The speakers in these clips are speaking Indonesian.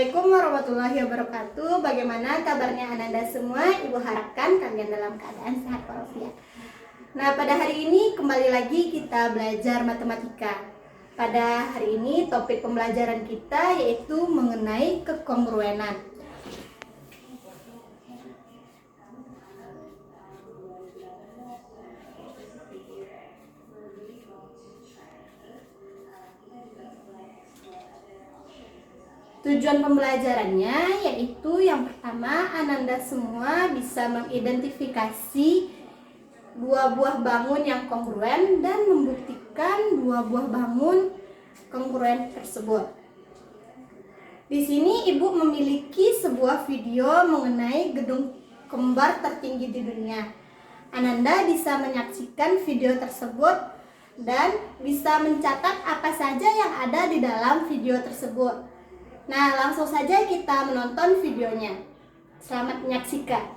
Assalamualaikum warahmatullahi wabarakatuh. Bagaimana kabarnya Ananda semua? Ibu harapkan kalian dalam keadaan sehat walafiat. Nah, pada hari ini kembali lagi kita belajar matematika. Pada hari ini topik pembelajaran kita yaitu mengenai kekongruenan. Tujuan pembelajarannya yaitu yang pertama, Ananda semua bisa mengidentifikasi dua buah bangun yang kongruen dan membuktikan dua buah bangun kongruen tersebut. Di sini Ibu memiliki sebuah video mengenai gedung kembar tertinggi di dunia. Ananda bisa menyaksikan video tersebut dan bisa mencatat apa saja yang ada di dalam video tersebut. Nah, langsung saja kita menonton videonya. Selamat menyaksikan.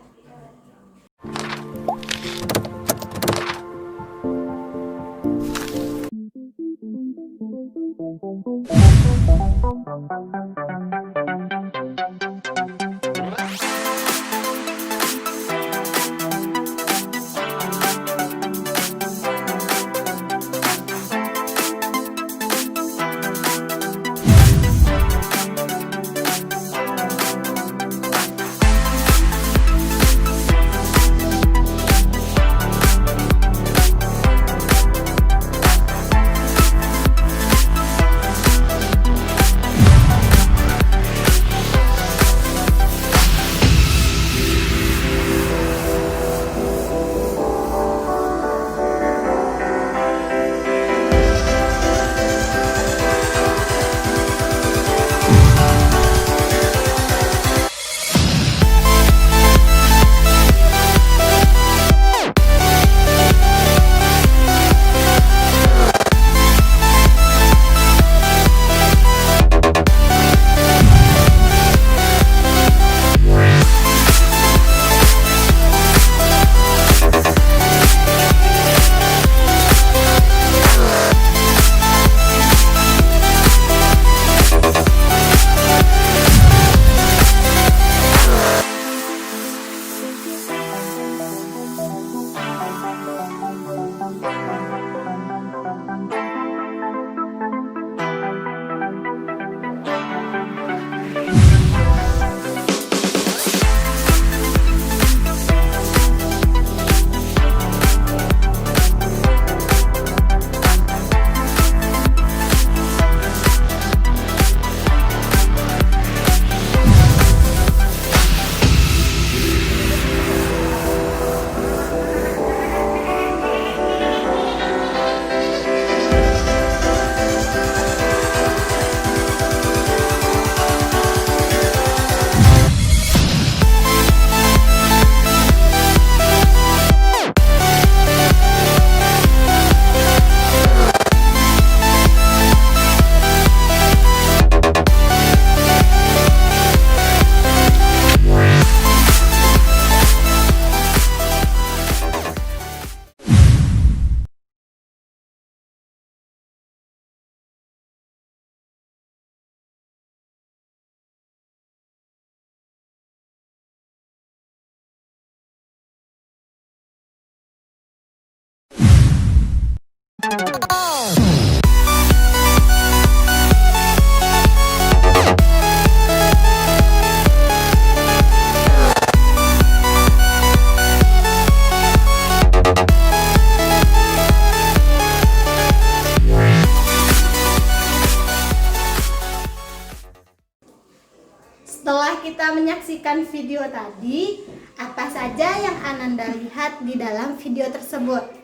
Setelah kita menyaksikan video tadi, apa saja yang Ananda lihat di dalam video tersebut?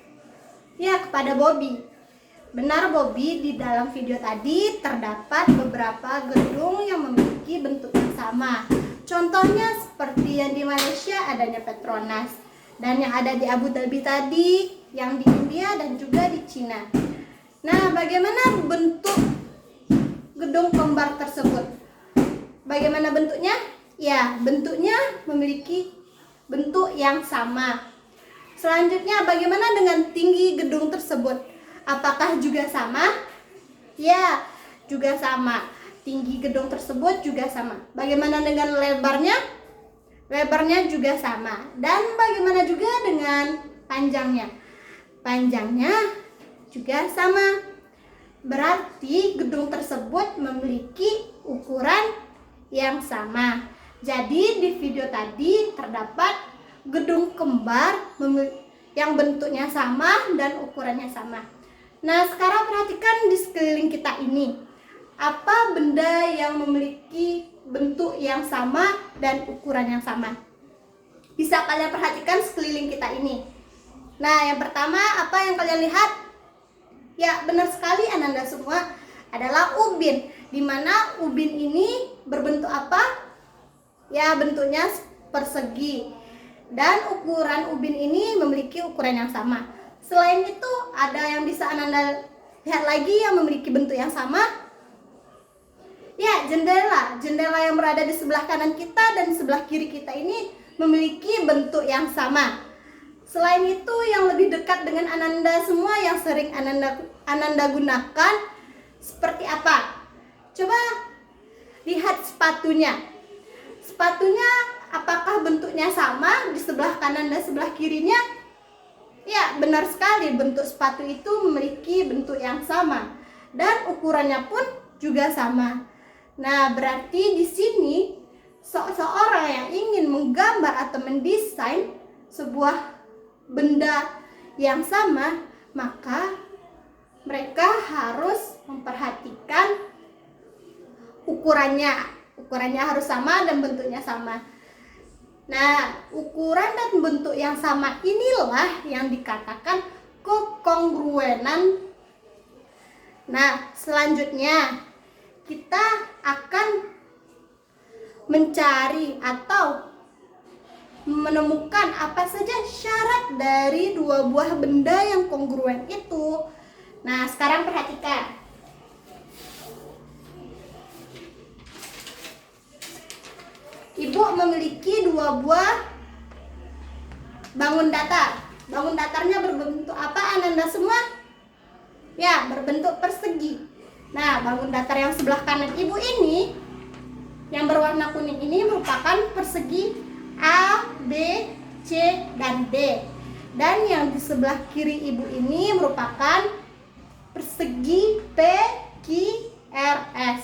Ya, kepada Bobby. Benar Bobby, di dalam video tadi terdapat beberapa gedung yang memiliki bentuk yang sama. Contohnya seperti yang di Malaysia adanya Petronas, dan yang ada di Abu Dhabi tadi, yang di India dan juga di Cina. Nah, bagaimana bentuk gedung kembar tersebut? Bagaimana bentuknya? Ya, bentuknya memiliki bentuk yang sama. Selanjutnya, bagaimana dengan tinggi gedung tersebut? Apakah juga sama? Ya, juga sama. tinggi gedung tersebut juga sama. Bagaimana dengan lebarnya? Lebarnya juga sama. Dan bagaimana juga dengan panjangnya? Panjangnya juga sama. Berarti gedung tersebut memiliki ukuran yang sama. Jadi di video tadi terdapat gedung kembar yang bentuknya sama dan ukurannya sama. Nah, sekarang perhatikan di sekeliling kita ini. Apa benda yang memiliki bentuk yang sama dan ukuran yang sama? Bisa kalian perhatikan sekeliling kita ini. Nah, yang pertama apa yang kalian lihat? Ya, benar sekali Ananda semua, adalah ubin. Di mana ubin ini berbentuk apa? Ya, bentuknya persegi. Dan ukuran ubin ini memiliki ukuran yang sama. Selain itu, ada yang bisa Ananda lihat lagi yang memiliki bentuk yang sama? Ya, jendela. Jendela yang berada di sebelah kanan kita dan sebelah kiri kita ini memiliki bentuk yang sama. Selain itu, yang lebih dekat dengan Ananda semua yang sering Ananda gunakan seperti apa? Coba lihat sepatunya. Sepatunya apakah bentuknya sama di sebelah kanan dan sebelah kirinya? Ya, benar sekali, bentuk sepatu itu memiliki bentuk yang sama dan ukurannya pun juga sama. Nah, berarti di sini seorang yang ingin menggambar atau mendesain sebuah benda yang sama, maka mereka harus memperhatikan ukurannya. Ukurannya harus sama dan bentuknya sama. Nah, ukuran dan bentuk yang sama inilah yang dikatakan kekongruenan. Nah, selanjutnya kita akan mencari atau menemukan apa saja syarat dari dua buah benda yang kongruen itu. Nah, sekarang perhatikan. Ibu memiliki dua buah bangun datar. Bangun datarnya berbentuk apa Ananda semua? Ya, berbentuk persegi. Nah, bangun datar yang sebelah kanan ibu ini, yang berwarna kuning ini merupakan persegi A, B, C, dan D. Dan yang di sebelah kiri ibu ini merupakan persegi P, Q, R, S.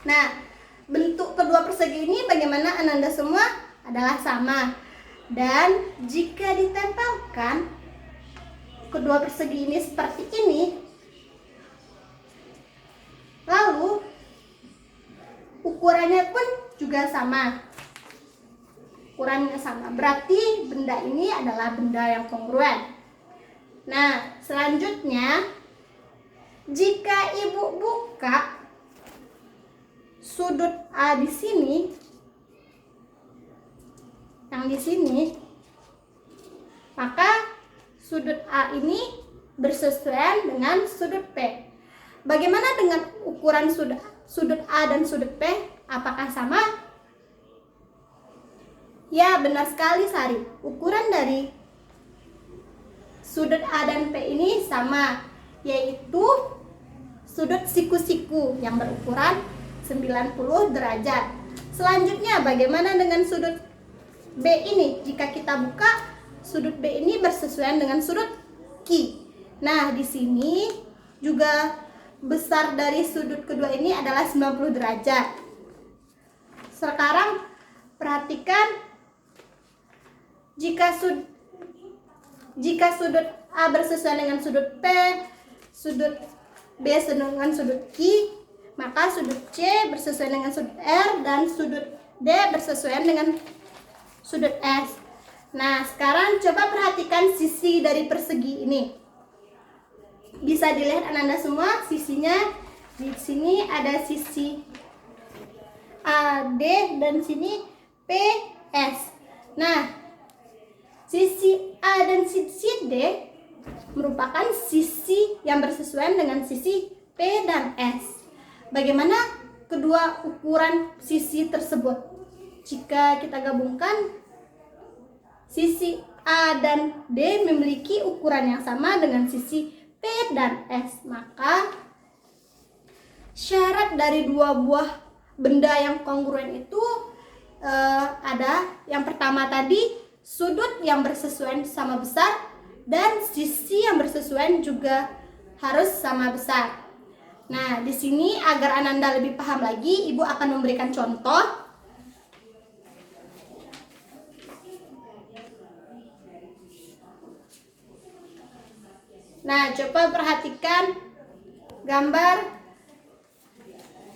Nah, bentuk kedua persegi ini bagaimana Ananda semua? Adalah sama. Dan jika ditempelkan kedua persegi ini seperti ini, lalu ukurannya pun juga sama. Ukurannya sama. Berarti benda ini adalah benda yang kongruen. Nah, selanjutnya jika ibu buka sudut A di sini, yang di sini, maka sudut A ini bersesuaian dengan sudut P. Bagaimana dengan ukuran sudut A dan sudut P? Apakah sama? Ya, benar sekali Sari. Ukuran dari sudut A dan P ini sama, yaitu sudut siku-siku yang berukuran 90 derajat. Selanjutnya, bagaimana dengan sudut B ini? Jika kita buka, sudut B ini bersesuaian dengan sudut Q. Nah, di sini juga besar dari sudut kedua ini adalah 90 derajat. Sekarang perhatikan, jika sudut A bersesuaian dengan sudut P, sudut B dengan sudut Q, maka sudut C bersesuaian dengan sudut R, dan sudut D bersesuaian dengan sudut S. Nah, sekarang coba perhatikan sisi dari persegi ini. Bisa dilihat Ananda semua, sisinya di sini ada sisi AD dan sini PS. Nah, sisi A dan sisi D merupakan sisi yang bersesuaian dengan sisi P dan S. Bagaimana kedua ukuran sisi tersebut? Jika kita gabungkan, sisi A dan D memiliki ukuran yang sama dengan sisi P dan S. Maka syarat dari dua buah benda yang kongruen itu ada yang pertama tadi, sudut yang bersesuaian sama besar dan sisi yang bersesuaian juga harus sama besar. Nah, di sini agar Ananda lebih paham lagi, Ibu akan memberikan contoh. Nah, coba perhatikan gambar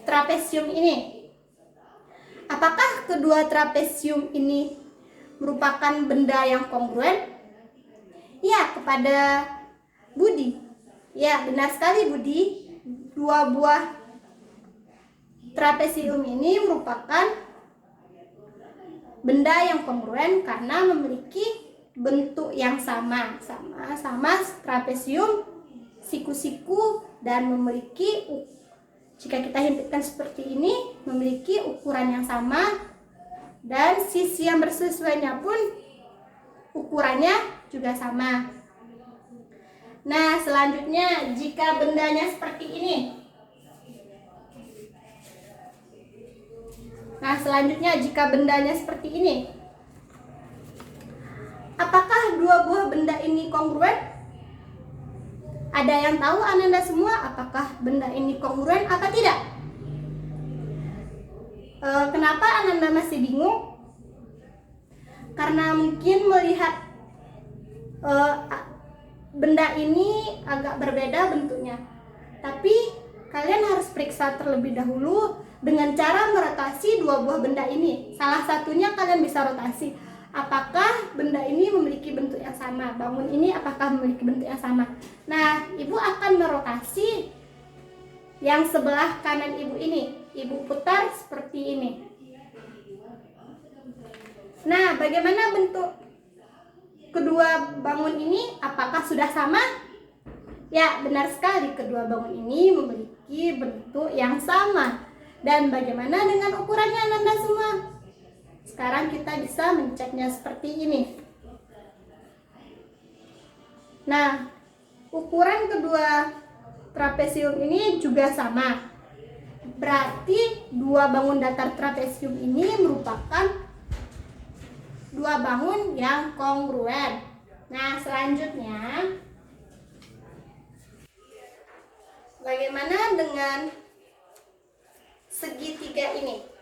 trapesium ini. Apakah kedua trapesium ini merupakan benda yang kongruen? Ya, kepada Budi. Ya, benar sekali Budi. Dua buah trapesium ini merupakan benda yang kongruen karena memiliki bentuk yang sama trapesium, siku-siku, dan memiliki, jika kita himpitkan seperti ini, memiliki ukuran yang sama, dan sisi yang bersesuaiannya pun ukurannya juga sama. Nah, selanjutnya jika bendanya seperti ini. Apakah dua buah benda ini kongruen? Ada yang tahu Ananda semua apakah benda ini kongruen atau tidak? Kenapa Ananda masih bingung? Karena mungkin melihat benda ini agak berbeda bentuknya. Tapi kalian harus periksa terlebih dahulu dengan cara merotasi dua buah benda ini. Salah satunya kalian bisa rotasi. Apakah benda ini memiliki bentuk yang sama? Bangun ini apakah memiliki bentuk yang sama? Nah, Ibu akan merotasi yang sebelah kanan Ibu ini. Ibu putar seperti ini. Nah, bagaimana bentuk kedua bangun ini? Apakah sudah sama? Ya, benar sekali. Kedua bangun ini memiliki bentuk yang sama. Dan bagaimana dengan ukurannya Ananda semua? Sekarang kita bisa menceknya seperti ini. Nah, ukuran kedua trapesium ini juga sama. Berarti dua bangun datar trapesium ini merupakan dua bangun yang kongruen. Nah, selanjutnya bagaimana dengan segitiga ini?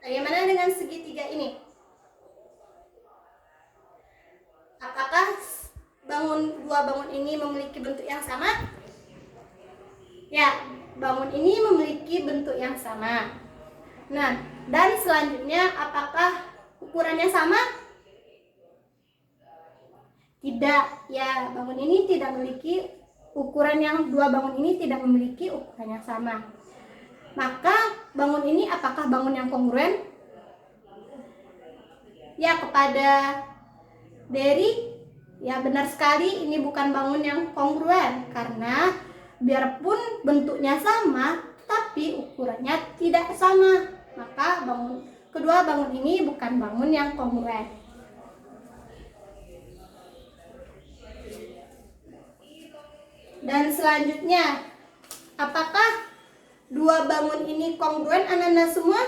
Bagaimana dengan segitiga ini? Apakah dua bangun ini memiliki bentuk yang sama? Ya, bangun ini memiliki bentuk yang sama. Nah, dan selanjutnya apakah ukurannya sama? Tidak, ya, bangun ini tidak memiliki ukuran yang dua bangun ini tidak memiliki ukuran yang sama. Maka bangun ini apakah bangun yang kongruen? Ya, kepada Derry, ya benar sekali ini bukan bangun yang kongruen karena biarpun bentuknya sama tapi ukurannya tidak sama. Maka kedua bangun ini bukan bangun yang kongruen. Dan selanjutnya, apakah dua bangun ini kongruen Ananda semua?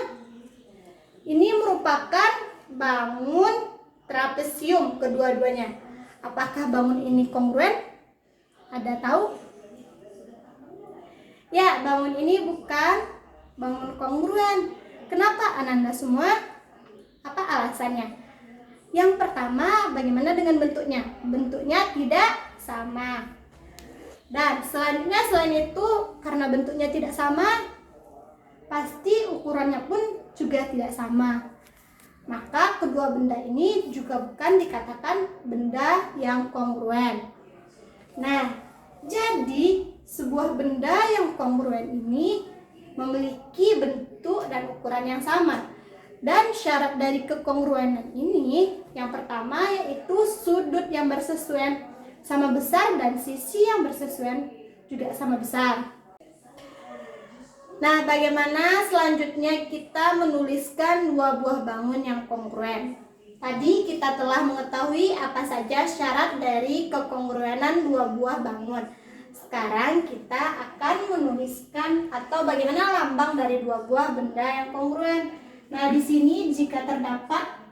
Ini merupakan bangun trapesium kedua-duanya. Apakah bangun ini kongruen? Ada tahu? Ya, bangun ini bukan bangun kongruen. Kenapa Ananda semua? Apa alasannya? Yang pertama, bagaimana dengan bentuknya? Bentuknya tidak sama. Dan selanjutnya, selain itu, karena bentuknya tidak sama, pasti ukurannya pun juga tidak sama. Maka kedua benda ini juga bukan dikatakan benda yang kongruen. Nah, jadi sebuah benda yang kongruen ini memiliki bentuk dan ukuran yang sama. Dan syarat dari kekongruenan ini, yang pertama yaitu sudut yang bersesuaian sama besar dan sisi yang bersesuaian juga sama besar. Nah, bagaimana selanjutnya kita menuliskan dua buah bangun yang kongruen? Tadi kita telah mengetahui apa saja syarat dari kekongruenan dua buah bangun. Sekarang kita akan menuliskan atau bagaimana lambang dari dua buah benda yang kongruen. Nah, di sini jika terdapat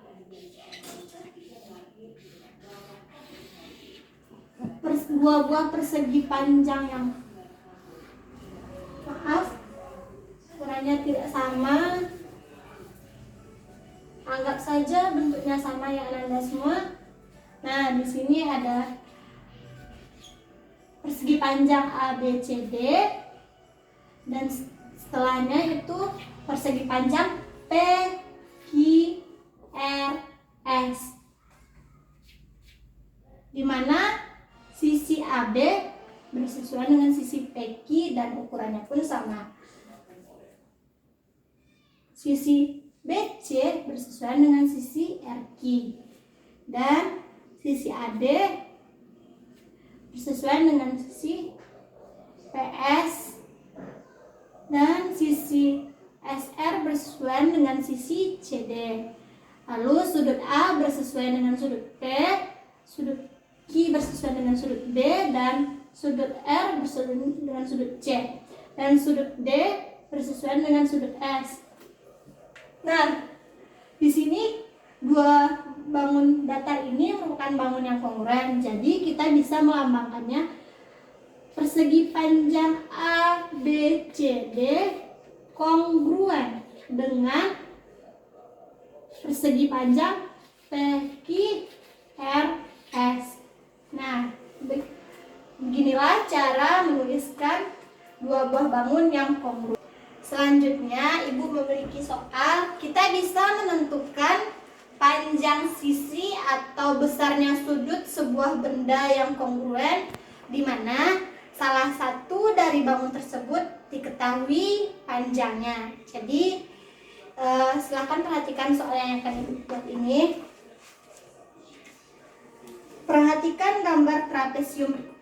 dua buah persegi panjang yang ukurannya tidak sama, anggap saja bentuknya sama ya Ananda semua. Nah, di sini ada persegi panjang ABCD dan setelahnya itu persegi panjang PQRS, di mana sisi AB bersesuaian dengan sisi PQ dan ukurannya pun sama. Sisi BC bersesuaian dengan sisi RQ dan sisi AD bersesuaian dengan sisi PS dan sisi SR bersesuaian dengan sisi CD. Lalu sudut A bersesuaian dengan sudut P, sudut Q bersesuaian dengan sudut B, dan sudut R bersesuaian dengan sudut C, dan sudut D bersesuaian dengan sudut S. Nah, di sini dua bangun datar ini merupakan bangun yang kongruen. Jadi kita bisa melambangkannya persegi panjang ABCD kongruen dengan persegi panjang PQRS. Nah, beginilah cara menuliskan dua buah bangun yang kongruen. Selanjutnya, Ibu memiliki soal. Kita bisa menentukan panjang sisi atau besarnya sudut sebuah benda yang kongruen, di mana salah satu dari bangun tersebut diketahui panjangnya. Jadi, silakan perhatikan soal yang akan Ibu buat ini. Perhatikan gambar trapesium.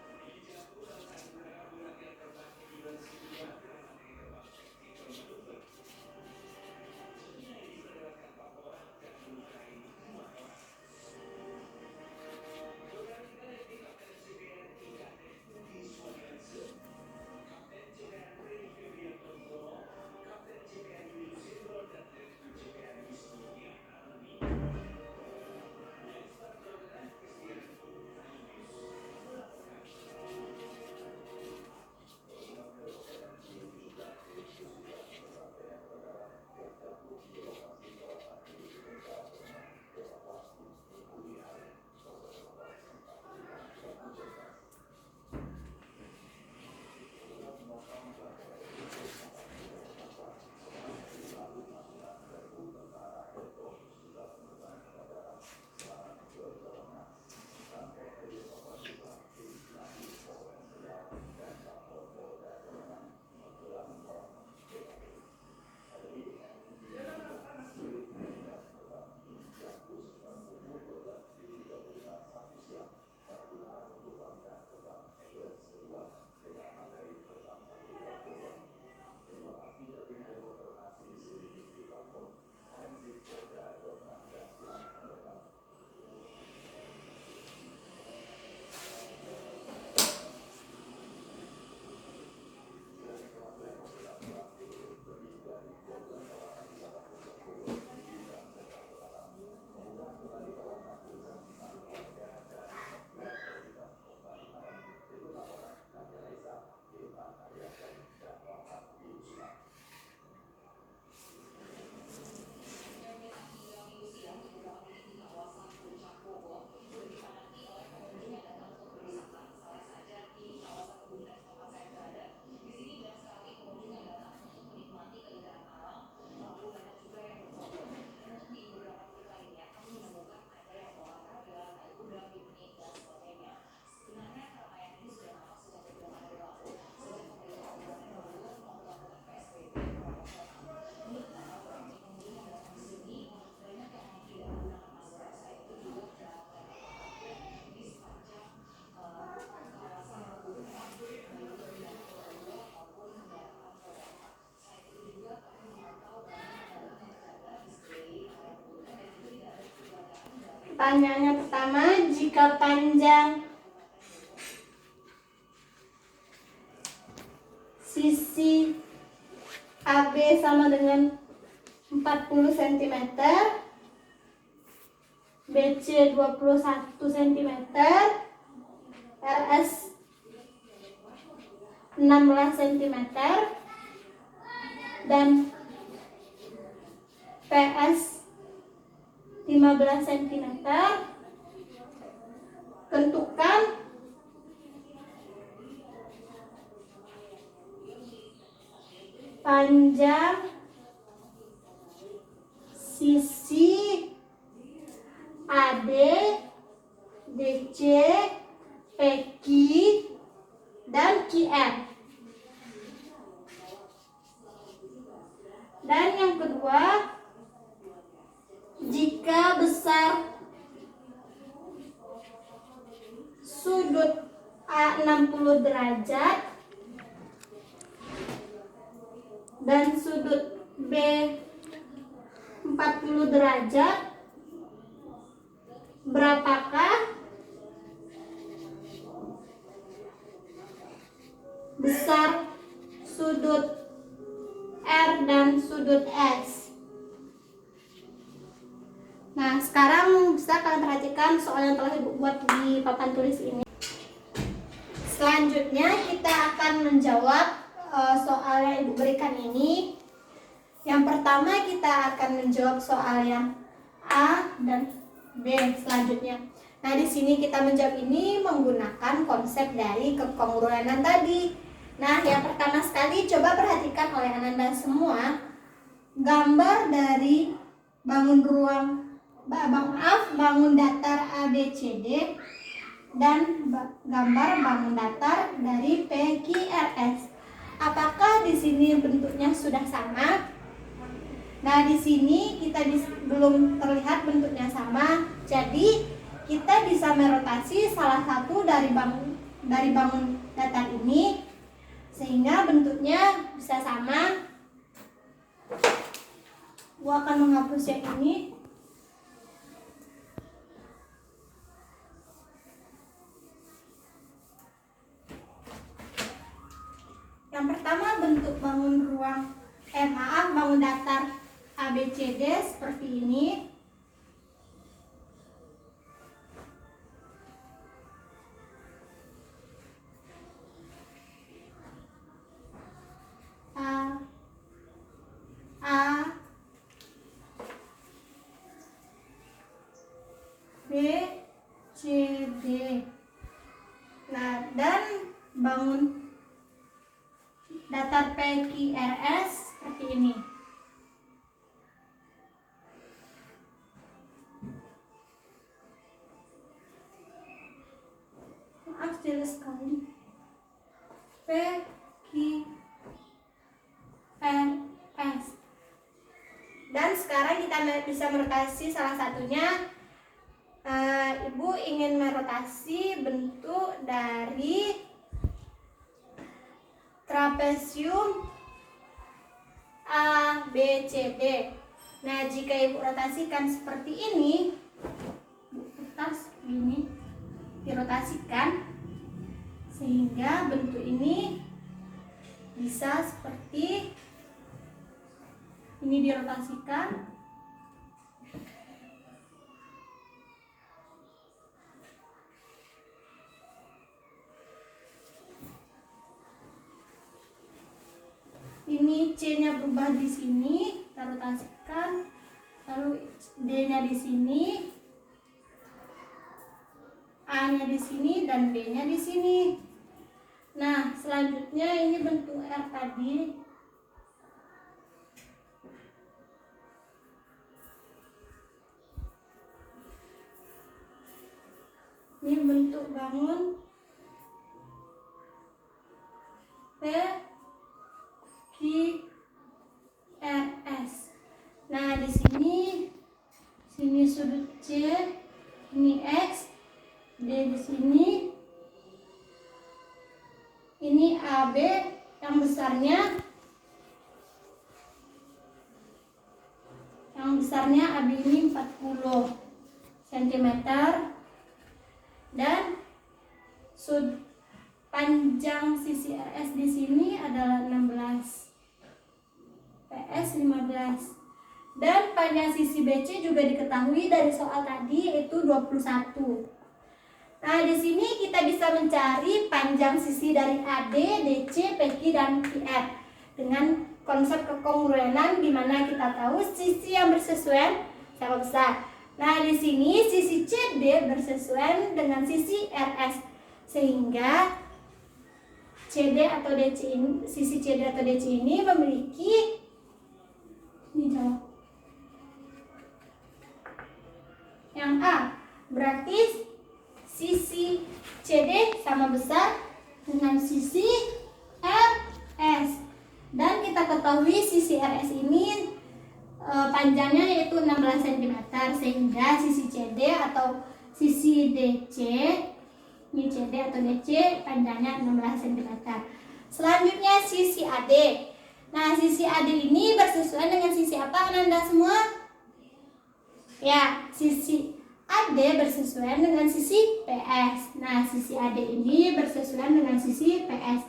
Pertanyaannya pertama, jika panjang sisi AB sama dengan 40 cm, BC 21 cm, RS 16 cm, dan PS 15 cm. Tentukan panjang sisi AD, DC, PQ, dan QR. Dan yang kedua, jika besar sudut A 60 derajat dan sudut B 40 derajat, berapakah besar sudut R dan sudut S? Nah, sekarang bisa kalian perhatikan soal yang telah Ibu buat di papan tulis ini. Selanjutnya kita akan menjawab soal yang Ibu berikan ini. Yang pertama kita akan menjawab soal yang A dan B selanjutnya. Nah, di sini kita menjawab ini menggunakan konsep dari kekongruenan tadi. Nah, yang pertama sekali coba perhatikan oleh Ananda semua gambar dari bangun datar ABCD dan gambar bangun datar dari PQRS. Apakah di sini bentuknya sudah sama? Nah, di sini kita belum terlihat bentuknya sama. Jadi, kita bisa merotasi salah satu dari bangun datar ini sehingga bentuknya bisa sama. Gua akan menghapus yang ini. Yang pertama bentuk bangun datar ABCD seperti ini. B, C, D. Nah, dan bangun datar PQRS seperti ini. Maaf jelas sekali. PQRS. Dan sekarang kita bisa merotasi salah satunya. Ibu ingin merotasi bentuk dari trapesium ABCD. Nah, jika Ibu rotasikan seperti ini, dirotasikan sehingga bentuk ini bisa seperti ini, dirotasikan. Ini C-nya berubah di sini, kita rotasikan, lalu D-nya di sini, A-nya di sini, dan B-nya di sini. Nah, selanjutnya ini bentuk R tadi. Ini bentuk bangun PQRS. Nah, di sini sudut C, ini X, D di sini. Ini AB yang besarnya AB ini 40 cm dan panjang sisi RS di sini adalah 16, PS 15. Dan panjang sisi BC juga diketahui dari soal tadi, yaitu 21. Nah, di sini kita bisa mencari panjang sisi dari AD, DC, PQ, dan QR dengan konsep kekongruenan, di mana kita tahu sisi yang bersesuaian sama besar. Nah, di sini sisi CD bersesuaian dengan sisi RS, sehingga CD atau DC ini, sisi CD atau DC ini memiliki yang A, berarti sisi CD sama besar dengan sisi RS. Dan kita ketahui sisi RS ini panjangnya yaitu 16 cm, sehingga sisi CD atau sisi DC, ini CD atau DC panjangnya 16 cm. Selanjutnya sisi AD. Nah, sisi AD ini bersesuaian dengan sisi apa, Ananda semua? Ya, sisi AD bersesuaian dengan sisi PS. Nah, sisi AD ini bersesuaian dengan sisi PS,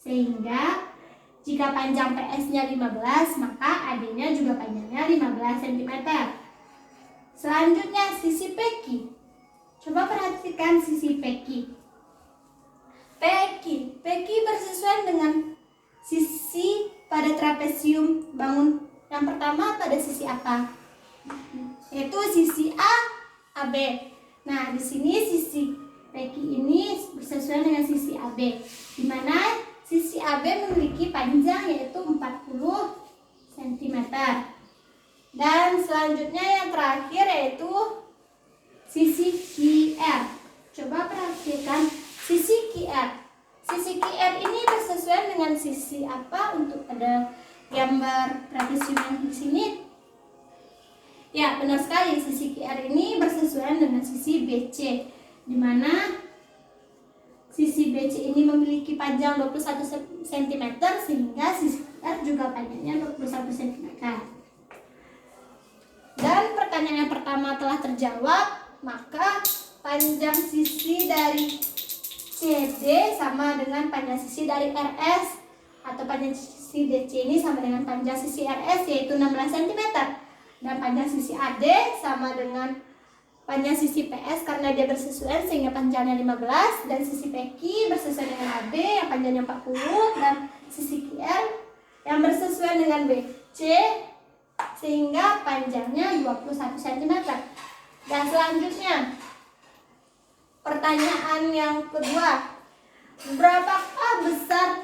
sehingga jika panjang PS-nya 15, maka AD-nya juga panjangnya 15 cm. Selanjutnya sisi PQ. Coba perhatikan sisi PQ. PQ bersesuaian dengan sisi pada trapesium bangun yang pertama pada sisi apa? Yaitu sisi AB. Nah, di sini sisi PQ ini bersesuaian dengan sisi AB, di mana sisi AB memiliki panjang yaitu 40 cm. Dan selanjutnya yang terakhir yaitu sisi QR. Coba perhatikan sisi QR. Sisi QR ini bersesuaian dengan sisi apa untuk ada gambar trapesium di sini? Ya, benar sekali, sisi QR ini bersesuaian dengan sisi BC, di mana sisi BC ini memiliki panjang 21 cm, sehingga sisi QR juga panjangnya 21 cm. Dan pertanyaan yang pertama telah terjawab, maka panjang sisi dari CD sama dengan panjang sisi dari RS, atau panjang sisi DC ini sama dengan panjang sisi RS, yaitu 16 cm. Dan panjang sisi AD sama dengan panjang sisi PS karena dia bersesuaian sehingga panjangnya 15, dan sisi PQ bersesuaian dengan AD yang panjangnya 40, dan sisi QR yang bersesuaian dengan BC sehingga panjangnya 21 cm. Dan selanjutnya pertanyaan yang kedua, berapakah besar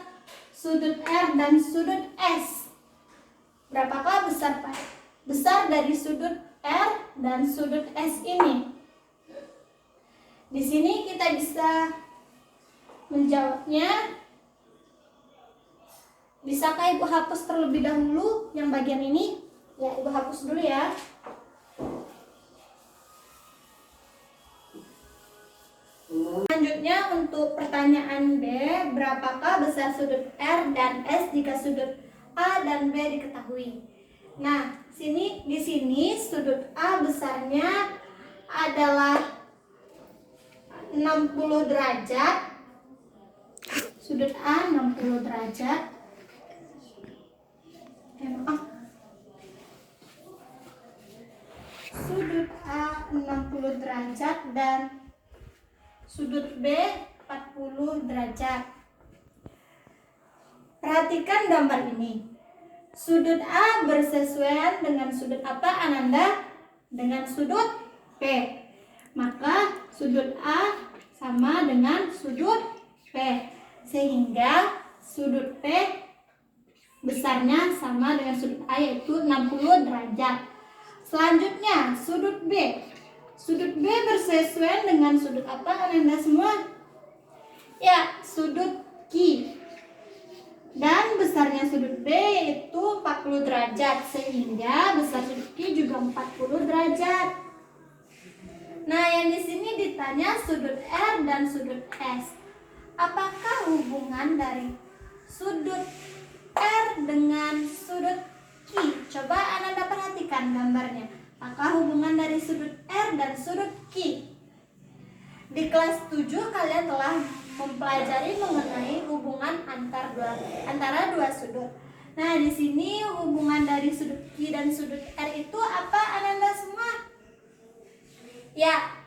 sudut R dan sudut S? Berapakah besar dari sudut R dan sudut S ini? Di sini kita bisa menjawabnya. Bisakah Ibu hapus terlebih dahulu yang bagian ini? Ya, Ibu hapus dulu ya. Selanjutnya untuk pertanyaan B, berapakah besar sudut R dan S jika sudut A dan B diketahui? Nah, di sini sudut A besarnya adalah 60 derajat. Sudut A 60 derajat. Sudut A 60 derajat dan sudut B 40 derajat. Perhatikan gambar ini. Sudut A bersesuaian dengan sudut apa, Ananda? Dengan sudut P. Maka sudut A sama dengan sudut P, sehingga sudut P besarnya sama dengan sudut A, yaitu 60 derajat. Selanjutnya sudut B. Sudut B bersesuaian dengan sudut apa, Ananda semua? Ya, sudut Q. Dan besarnya sudut B yaitu 40 derajat, sehingga besar sudut Q juga 40 derajat. Nah, yang di sini ditanya sudut R dan sudut S. Apakah hubungan dari sudut R dengan sudut Q? Coba Ananda perhatikan gambarnya. Apakah hubungan dari sudut R dan sudut Q? Di kelas 7 kalian telah mempelajari mengenai hubungan antara dua sudut. Nah, di sini hubungan dari sudut Q dan sudut R itu apa, Ananda semua? Ya,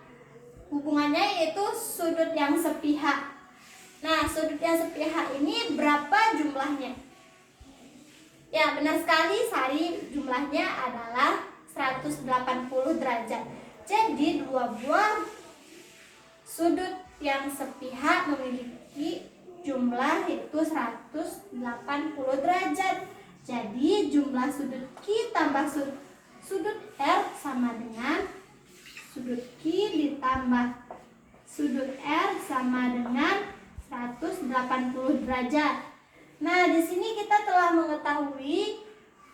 hubungannya yaitu sudut yang sepihak. Nah, sudut yang sepihak ini berapa jumlahnya? Ya, benar sekali Sari, jumlahnya adalah 180 derajat. Jadi, dua buah sudut yang sepihak memiliki jumlah itu 180 derajat. Jadi, jumlah sudut Q tambah sudut R sama dengan sudut Q ditambah sudut R sama dengan 180 derajat. Nah, di sini kita telah mengetahui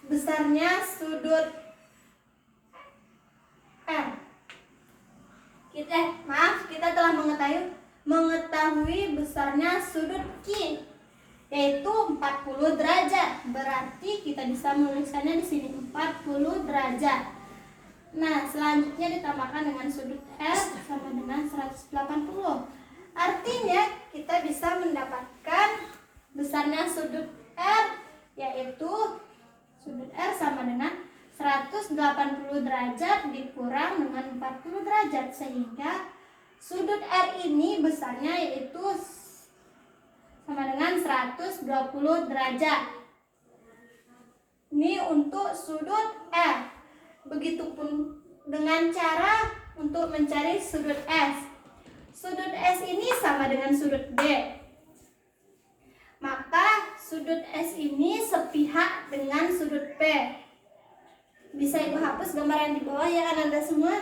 besarnya sudut R. Kita telah mengetahui besarnya sudut Q, yaitu 40 derajat. Berarti kita bisa menuliskannya di sini 40 derajat. Nah, selanjutnya ditambahkan dengan sudut R sama dengan 180. Artinya kita bisa mendapatkan besarnya sudut R, yaitu sudut R sama dengan 180 derajat dikurang dengan 40 derajat, sehingga sudut R ini besarnya yaitu sama dengan 120 derajat. Ini untuk sudut R. Begitupun dengan cara untuk mencari sudut S. Sudut S ini sama dengan sudut D. Maka sudut S ini sepihak dengan sudut P. Bisa Ibu hapus gambar yang di bawah ya, Ananda semua.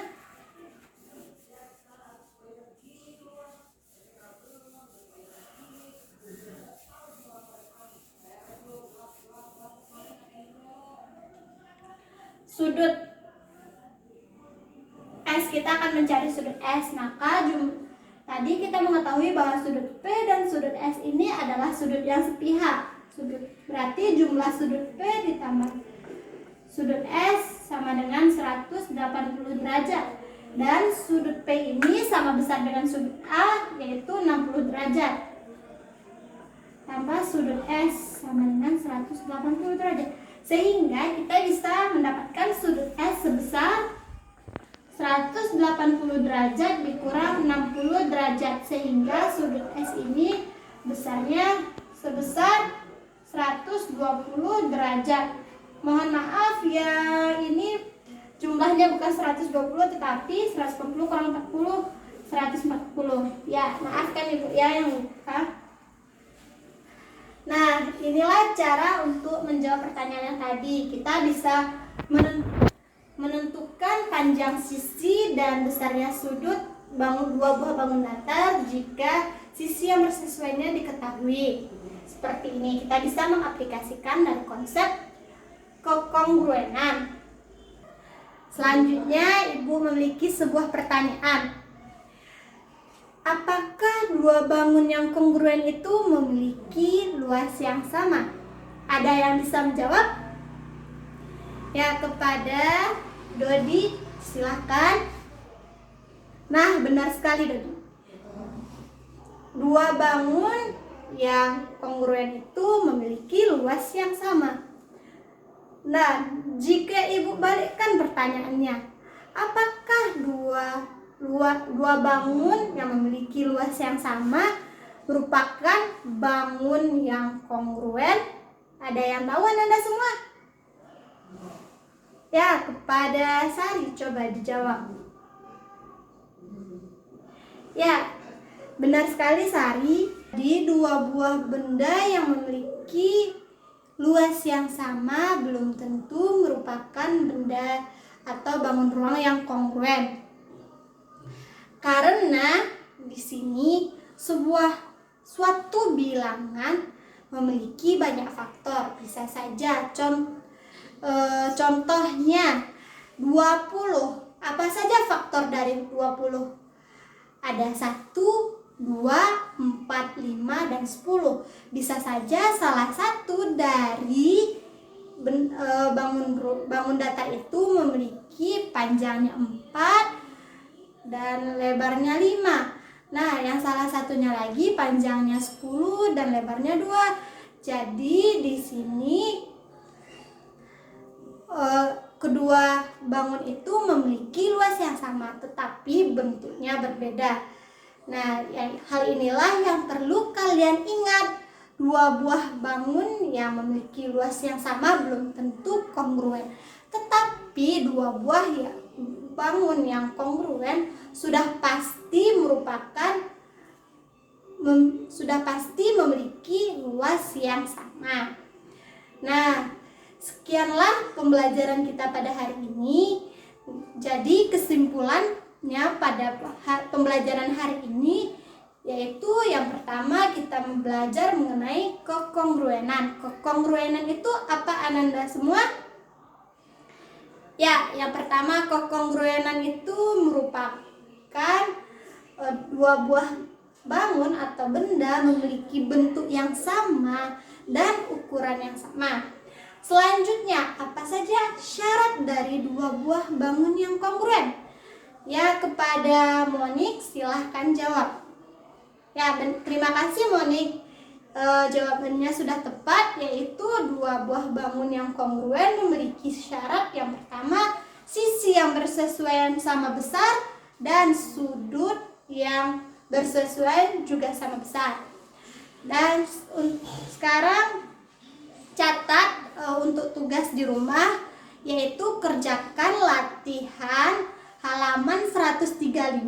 Sudut S, kita akan mencari sudut S. Maka tadi kita mengetahui bahwa sudut P dan sudut S ini adalah sudut yang sepihak. Berarti jumlah sudut P ditambah sudut S sama dengan 180 derajat. Dan sudut P ini sama besar dengan sudut A, yaitu 60 derajat. Tambah sudut S sama dengan 180 derajat. Sehingga kita bisa mendapatkan sudut S sebesar 180 derajat dikurang 60 derajat, sehingga sudut S ini besarnya sebesar 120 derajat. Mohon maaf ya, ini jumlahnya bukan 120 tetapi 140 kurang 40 140. Ya, maafkan Ibu ya yang lupa. Nah, inilah cara untuk menjawab pertanyaan yang tadi. Kita bisa menentukan panjang sisi dan besarnya sudut dua buah bangun datar jika sisi yang bersesuaiannya diketahui. Seperti ini, kita bisa mengaplikasikan dari konsep kekongruenan. Selanjutnya, Ibu memiliki sebuah pertanyaan. Apakah dua bangun yang kongruen itu memiliki luas yang sama? Ada yang bisa menjawab? Ya, kepada Dodi, silakan. Nah, benar sekali Dodi. Dua bangun yang kongruen itu memiliki luas yang sama. Nah, jika Ibu balikkan pertanyaannya, apakah dua bangun yang memiliki luas yang sama merupakan bangun yang kongruen? Ada yang tahu Anda semua? Ya, kepada Sari coba dijawab. Ya, benar sekali Sari. Di dua buah benda yang memiliki luas yang sama belum tentu merupakan benda atau bangun ruang yang kongruen. Karena di sini suatu bilangan memiliki banyak faktor. Bisa saja contohnya 20. Apa saja faktor dari 20? Ada 1, 2, 4, 5, dan 10. Bisa saja salah satu dari bangun datar itu memiliki panjangnya 4 dan lebarnya 5. Nah, yang salah salah satunya lagi panjangnya 10 dan lebarnya 2. Jadi di sini kedua bangun itu memiliki luas yang sama tetapi bentuknya berbeda. Nah, hal inilah yang perlu kalian ingat. Dua buah bangun yang memiliki luas yang sama belum tentu kongruen. Tetapi dua buah bangun yang kongruen sudah pasti memiliki luas yang sama. Nah, sekianlah pembelajaran kita pada hari ini. Jadi kesimpulannya pada pembelajaran hari ini yaitu yang pertama kita belajar mengenai kekongruenan. Kekongruenan itu apa Ananda semua? Ya, yang pertama kekongruenan itu merupakan dua buah bangun atau benda memiliki bentuk yang sama dan ukuran yang sama. Selanjutnya, apa saja syarat dari dua buah bangun yang kongruen? Ya, kepada Monik silahkan jawab. Ya, terima kasih Monik. Jawabannya sudah tepat, yaitu dua buah bangun yang kongruen memiliki syarat yang pertama, sisi yang bersesuaian sama besar dan sudut yang bersesuaian juga sama besar. Dan sekarang catat untuk tugas di rumah, yaitu kerjakan latihan halaman 135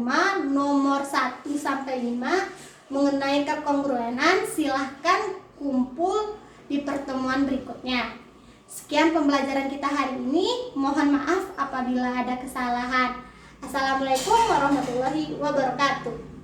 nomor 1 sampai 5 mengenai kekongruenan. Silahkan kumpul di pertemuan berikutnya. Sekian pembelajaran kita hari ini. Mohon maaf apabila ada kesalahan. Assalamualaikum warahmatullahi wabarakatuh.